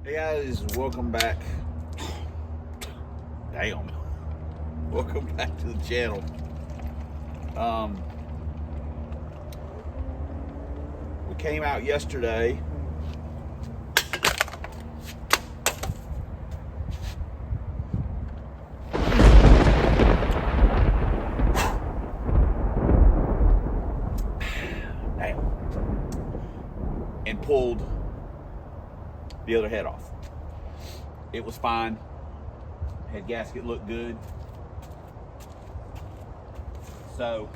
Hey guys, welcome back. Damn. Welcome back to the channel. We came out yesterday. Damn. And pulled the other head off. It was fine. Head gasket looked good. So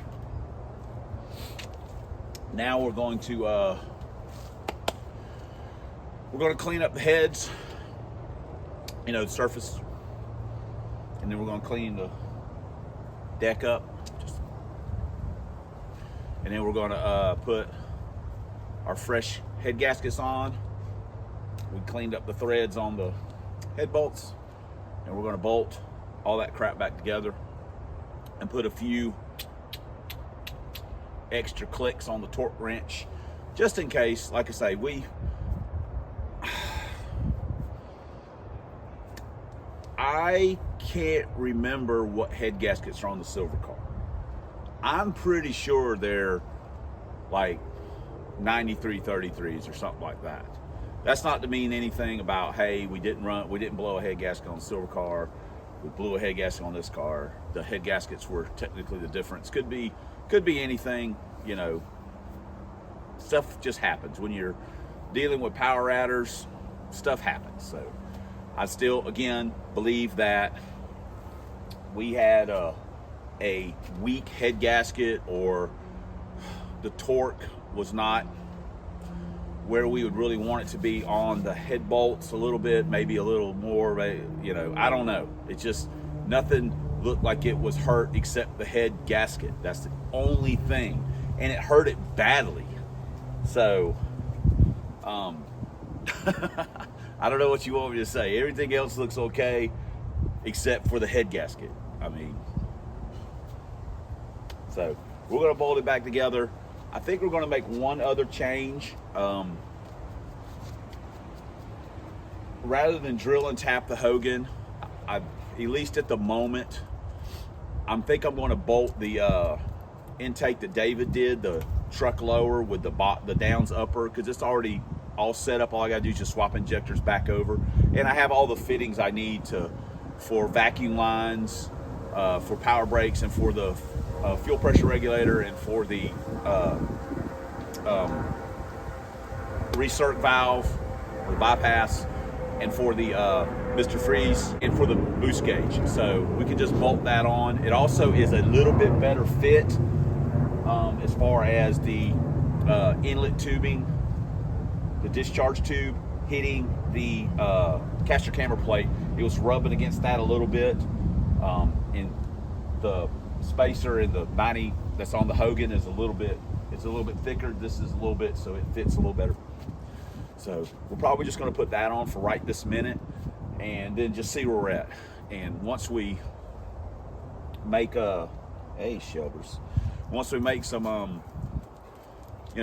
now we're going to clean up the heads, the surface, and then we're going to clean the deck up, and then we're going to put our fresh head gaskets on. We cleaned up the threads on the head bolts, and we're going to bolt all that crap back together and put a few extra clicks on the torque wrench, just in case. Like I say, I can't remember what head gaskets are on the silver car. I'm pretty sure they're like 9333s or something like that. That's not to mean anything about, hey, we didn't blow a head gasket on the silver car, we blew a head gasket on this car. The head gaskets were technically the difference. Could be anything, stuff just happens. When you're dealing with power adders, stuff happens. So I still, again, believe that we had a weak head gasket, or the torque was not where we would really want it to be on the head bolts a little bit, maybe a little more, I don't know. It's just nothing looked like it was hurt except the head gasket. That's the only thing. And it hurt it badly. So, I don't know what you want me to say. Everything else looks okay except for the head gasket. So we're gonna bolt it back together. I think we're gonna make one other change. Rather than drill and tap the HOGAN, at least at the moment, I think I'm going to bolt the intake that David did, the truck lower with the downs upper, because it's already all set up. All I got to do is just swap injectors back over, and I have all the fittings I need for vacuum lines, for power brakes, and for the fuel pressure regulator, and for the recirc valve, or the bypass, and for the Mr. Freeze, and for the boost gauge. So we can just bolt that on. It also is a little bit better fit as far as the inlet tubing, the discharge tube hitting the caster camber plate. It was rubbing against that a little bit, and the spacer in the 90 that's on the HOGAN is a little bit thicker. This is a little bit, so it fits a little better. So we're probably just going to put that on for right this minute, and then just see where we're at. And once we make once we make some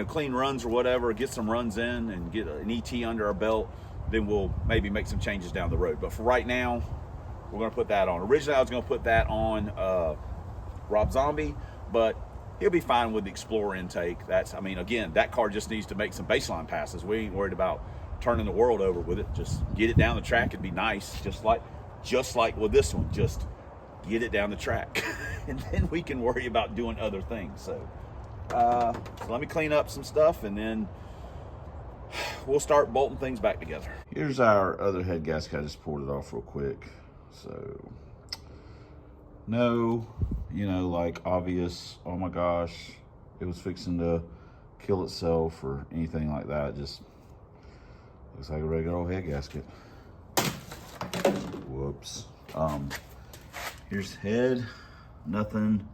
clean runs or whatever, get some runs in and get an ET under our belt, then we'll maybe make some changes down the road. But for right now, we're going to put that on. Originally I was going to put that on Rob Zombie, but he'll be fine with the Explorer intake. Again, that car just needs to make some baseline passes. We ain't worried about turning the world over with it. Just get it down the track. It'd be nice, just like with this one. Just get it down the track, and then we can worry about doing other things. So let me clean up some stuff, and then we'll start bolting things back together. Here's our other head gasket. I just poured it off real quick. So no, obvious, oh my gosh, it was fixing to kill itself or anything like that. It just looks like a regular old head gasket. Whoops. Here's head. Nothing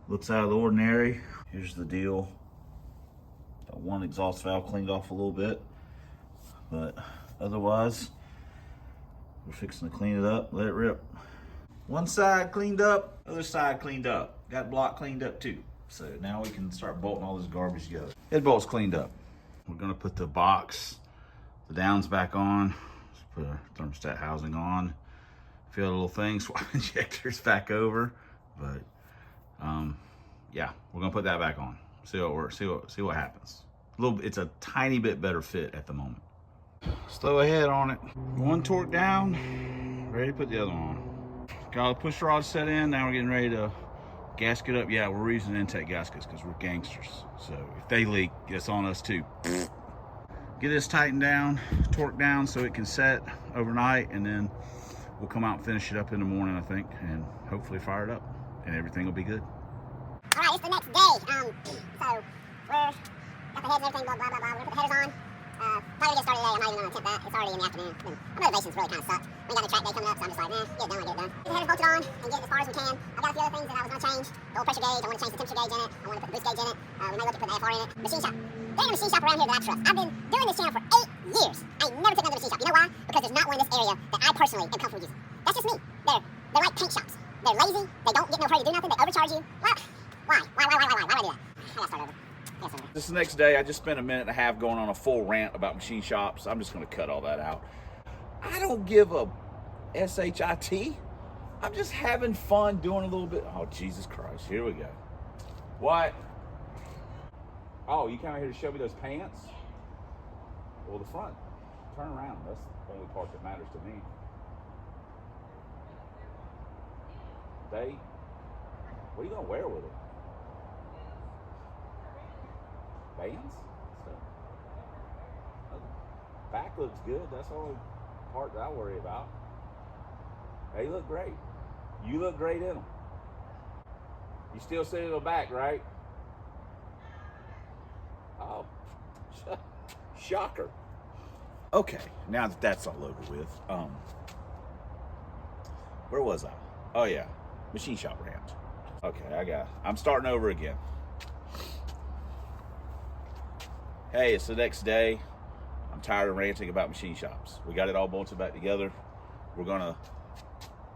looks out of the ordinary. Here's the deal. Got one exhaust valve cleaned off a little bit, but otherwise we're fixing to clean it up, let it rip. One side cleaned up, other side cleaned up. Got block cleaned up too. So now we can start bolting all this garbage together. Head bolt's cleaned up. We're gonna put the The down's back on. Let's put our thermostat housing on. Feel the little thing, swap injectors back over. But yeah, we're gonna put that back on. See what works. See what happens. It's a tiny bit better fit at the moment. Let's throw a head on it. One torque down, ready to put the other one on. Got all the push rods set in. Now we're getting ready to gasket up. Yeah, we're using intake gaskets because we're gangsters. So if they leak, it's on us too. Get this tightened down, torqued down so it can set overnight, and then we'll come out and finish it up in the morning, I think, and hopefully fire it up, and everything will be good. All right, it's the next day. So we're got the heads and everything, blah, blah, blah, blah. We're gonna put the headers on. Probably get started today. I'm not even gonna attempt that. It's already in the afternoon. My motivation's really kind of sucked. We got a track day coming up, so I'm just like, get it done, get it done. Get the headers bolted on and get it as far as we can. I've got a few other things that I was gonna change. The oil pressure gauge, I want to change the temperature gauge in it. I want to put the boost gauge in it. We may look at putting the FR in it. Machine shop. There ain't a machine shop around here that I trust. I've been doing this channel for 8 years. I ain't never took another machine shop. You know why? Because there's not one in this area that I personally am comfortable using. That's just me. They're like paint shops. They're lazy. They don't get no hurry to do nothing. They overcharge you. Why? Why do I do that? I gotta start over. This is the next day. I just spent a minute and a half going on a full rant about machine shops. I'm just going to cut all that out. I don't give a shit. I'm just having fun doing a little bit. Oh, Jesus Christ. Here we go. What? Oh, you came out here to show me those pants? Well, the front. Turn around. That's the only part that matters to me. What are you going to wear with it? Bands? Back looks good. That's the only part that I worry about. They look great. You look great in them. You still sitting in the back, right? Oh, shocker. Okay, now that that's all over with, where was I? Oh yeah, machine shop rant. Okay, I'm starting over again. Hey, it's the next day. I'm tired of ranting about machine shops. We got it all bolted back together. We're gonna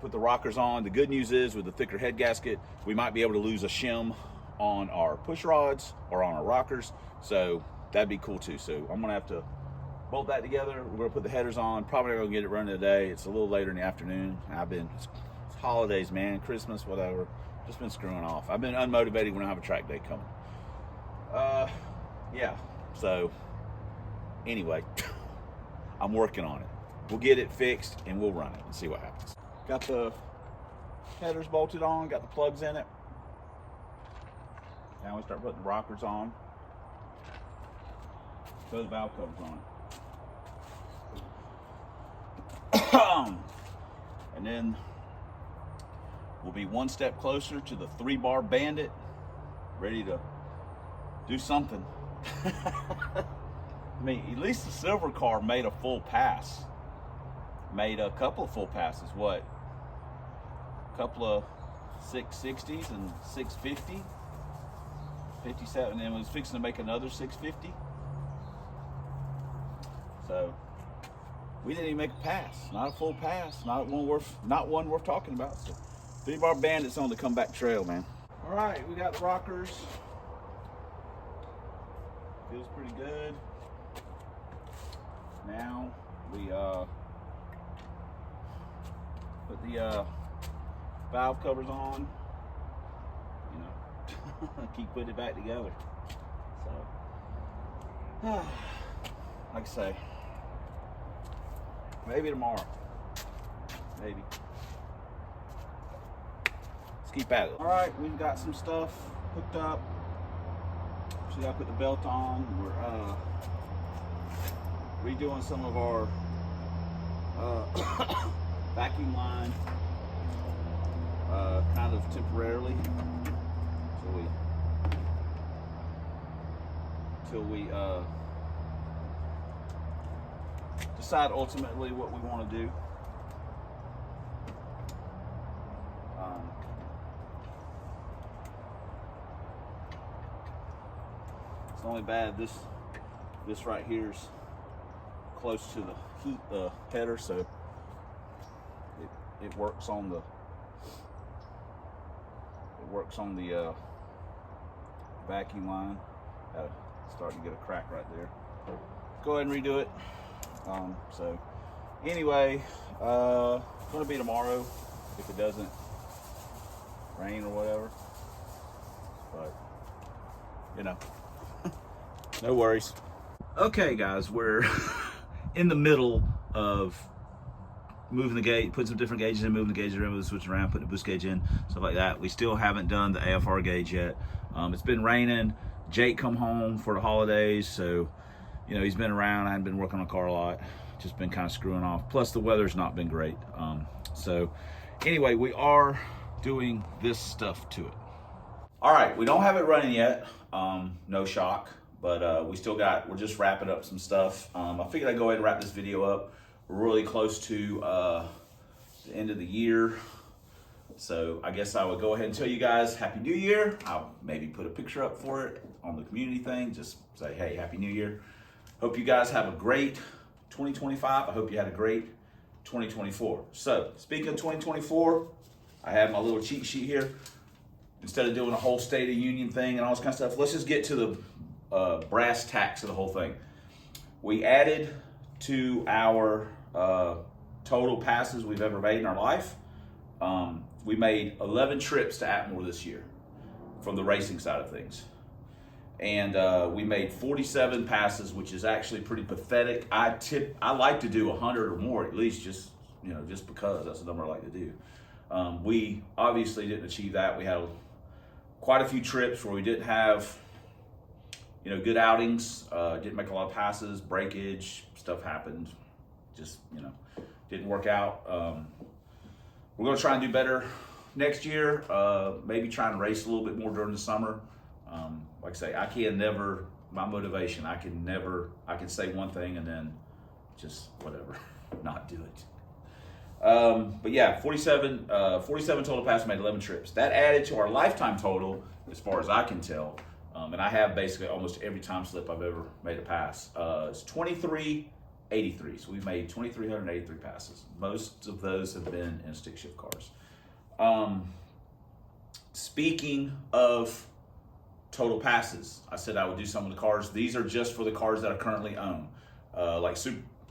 put the rockers on. The good news is with the thicker head gasket, we might be able to lose a shim on our push rods or on our rockers. So that'd be cool too. So I'm gonna have to bolt that together. We're gonna put the headers on. Probably not gonna get it running today. It's a little later in the afternoon. It's holidays, man, Christmas, whatever. Just been screwing off. I've been unmotivated when I have a track day coming. Yeah. So anyway, I'm working on it. We'll get it fixed and we'll run it and see what happens. Got the headers bolted on, got the plugs in it. Now we start putting the rockers on. Put the valve covers on. And then we'll be one step closer to the 3-bar Bandit, ready to do something. I mean, at least the silver car made a full pass. Made a couple of full passes. What? A couple of 660s and 650, 57, and was fixing to make another 650. So we didn't even make a pass. Not a full pass. Not one worth talking about. So 3-bar Bandit's on the comeback trail, man. All right, we got the rockers. Feels pretty good. Now we put the valve covers on. You know, keep putting it back together. So, like I say, maybe tomorrow. Maybe. Let's keep at it. All right, we've got some stuff hooked up. So gotta put the belt on. We're redoing some of our vacuum line, kind of temporarily, till we decide ultimately what we want to do. It's only bad this right here's close to the heat header, so it works on the vacuum line. Starting to get a crack right there. Go ahead and redo it. So anyway, gonna be tomorrow if it doesn't rain or whatever. But you know, no worries. Okay, guys, we're in the middle of moving the gauge, putting some different gauges in, moving the gauges around, moving the switch around, putting the boost gauge in, stuff like that. We still haven't done the AFR gauge yet. It's been raining. Jake come home for the holidays, so you know he's been around. I haven't been working on the car a lot, just been kind of screwing off. Plus the weather's not been great. So anyway, we are doing this stuff to it. All right, we don't have it running yet. No shock, but we're just wrapping up some stuff. I figured I'd go ahead and wrap this video up. We're really close to the end of the year. So I guess I would go ahead and tell you guys Happy New Year. I'll maybe put a picture up for it on the community thing. Just say, hey, Happy New Year. Hope you guys have a great 2025. I hope you had a great 2024. So speaking of 2024, I have my little cheat sheet here. Instead of doing a whole State of Union thing and all this kind of stuff, let's just get to the brass tacks of the whole thing. We added to our total passes we've ever made in our life. We made 11 trips to Atmore this year from the racing side of things. And we made 47 passes, which is actually pretty pathetic. I like to do 100 or more at least, just because that's the number I like to do. We obviously didn't achieve that. We had quite a few trips where we didn't have good outings, didn't make a lot of passes, breakage, stuff happened, just didn't work out. We're going to try and do better next year, maybe try and race a little bit more during the summer. Like I say, my motivation, I can say one thing and then just whatever, not do it. But yeah, 47 total passes, made 11 trips. That added to our lifetime total, as far as I can tell. And I have basically almost every time slip I've ever made a pass. It's 2383. So we've made 2,383 passes. Most of those have been in stick shift cars. Speaking of total passes, I said I would do some of the cars. These are just for the cars that I currently own. Like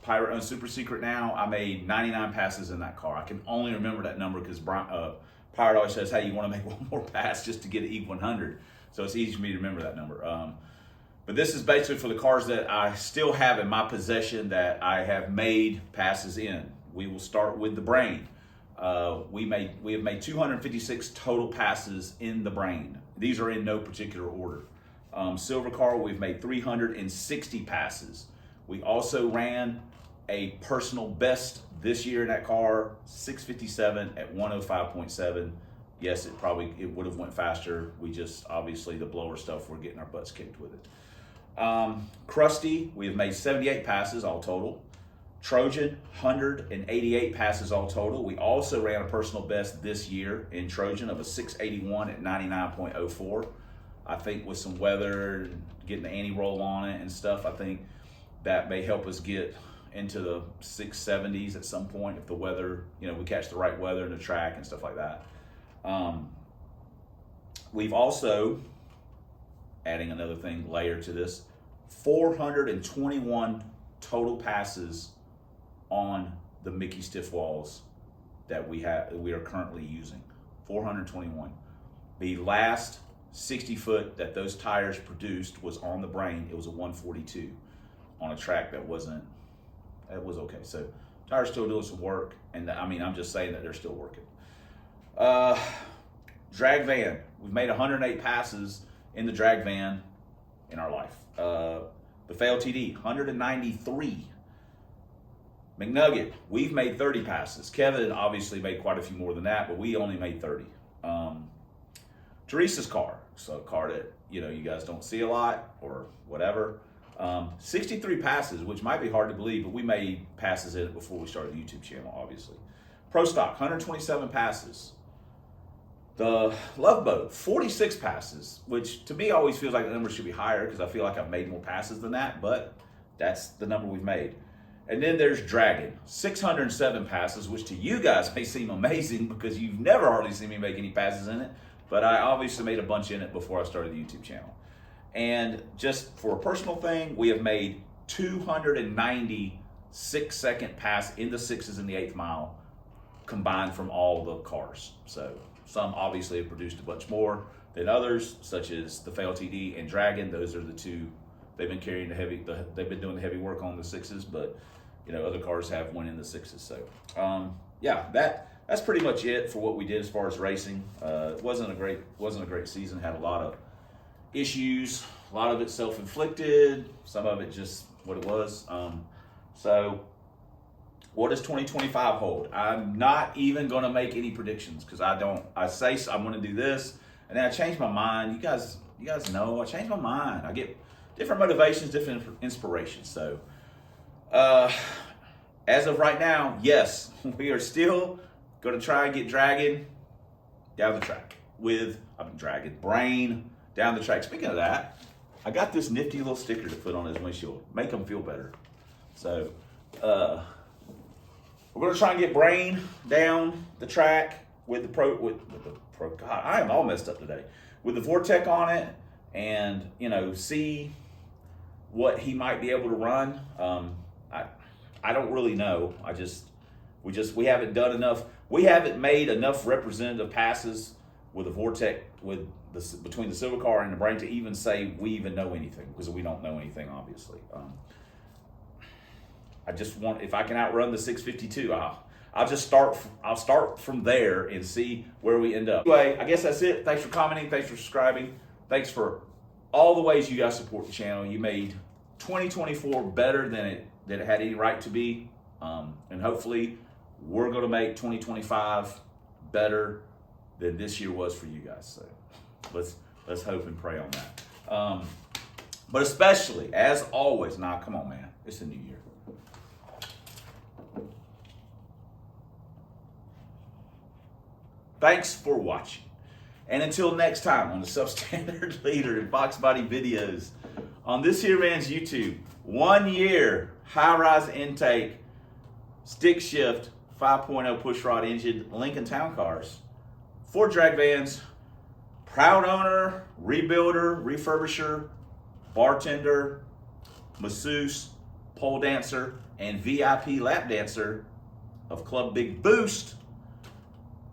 Pirate owns Super Secret now. I made 99 passes in that car. I can only remember that number because Pirate always says, hey, you want to make one more pass just to get an even 100. So it's easy for me to remember that number. But this is basically for the cars that I still have in my possession that I have made passes in. We will start with the Brain. We have made 256 total passes in the Brain. These are in no particular order. Silver car, we've made 360 passes. We also ran a personal best this year in that car, 657 at 105.7. Yes, it would have went faster. We just, obviously the blower stuff, we're getting our butts kicked with it. Krusty, we have made 78 passes all total. Trojan, 188 passes all total. We also ran a personal best this year in Trojan of a 681 at 99.04. I think with some weather and getting the anti-roll on it and stuff, I think that may help us get into the 670s at some point if the weather, we catch the right weather in the track and stuff like that. We've also, adding another thing layer to this, 421 total passes on the Mickey stiff walls that we are currently using. 421. The last 60 foot that those tires produced was on the Brain. It was a 142 on a track that was okay. So tires still doing some work, and I'm just saying that they're still working. Drag van, we've made 108 passes in the drag van in our life. Buffet LTD, 193. McNugget, we've made 30 passes. Kevin obviously made quite a few more than that, but we only made 30. Teresa's car, so a car that you guys don't see a lot or whatever. 63 passes, which might be hard to believe, but we made passes in it before we started the YouTube channel, obviously. Pro Stock, 127 passes. The Love Boat, 46 passes, which to me always feels like the number should be higher because I feel like I've made more passes than that, but that's the number we've made. And then there's Dragon, 607 passes, which to you guys may seem amazing because you've never hardly seen me make any passes in it, but I obviously made a bunch in it before I started the YouTube channel. And just for a personal thing, we have made 290 6-second pass in the sixes in the 8th mile combined from all the cars. So some obviously have produced a bunch more than others, such as the FLTD and Dragon. Those are the two they've been carrying they've been doing the heavy work on the sixes, but you know, other cars have won in the sixes. So yeah, that's pretty much it for what we did as far as racing. It wasn't a great season. Had a lot of issues, a lot of it self-inflicted, some of it just what it was. So what does 2025 hold? I'm not even going to make any predictions because I say I'm going to do this and then I change my mind. You guys know I change my mind. I get different motivations, different inspirations. So as of right now, yes, we are still going to try and get Dragon down the track Brain down the track. Speaking of that, I got this nifty little sticker to put on his windshield. Make him feel better. So we're going to try and get Brain down the track with the Pro. God, I am all messed up today. With the Vortech on it, and you know, see what he might be able to run. I don't really know. We haven't done enough. We haven't made enough representative passes with the Vortech between the silver car and the Brain to even say we even know anything, because we don't know anything, obviously. I just want, if I can outrun the 652, I'll start from there and see where we end up. Anyway, I guess that's it. Thanks for commenting. Thanks for subscribing. Thanks for all the ways you guys support the channel. You made 2024 better than it had any right to be. And hopefully we're going to make 2025 better than this year was for you guys. So let's hope and pray on that. But especially, as always, come on, man. It's a new year. Thanks for watching. And until next time on the Substandard Leader and Box Body videos on this here man's YouTube, 1 year high-rise intake, stick shift, 5.0 pushrod engine Lincoln Town Cars, 4 drag vans, proud owner, rebuilder, refurbisher, bartender, masseuse, pole dancer, and VIP lap dancer of Club Big Boost,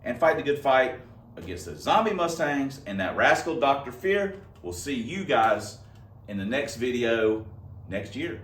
and fight the good fight against the zombie Mustangs and that rascal Dr. Fear. We'll see you guys in the next video next year.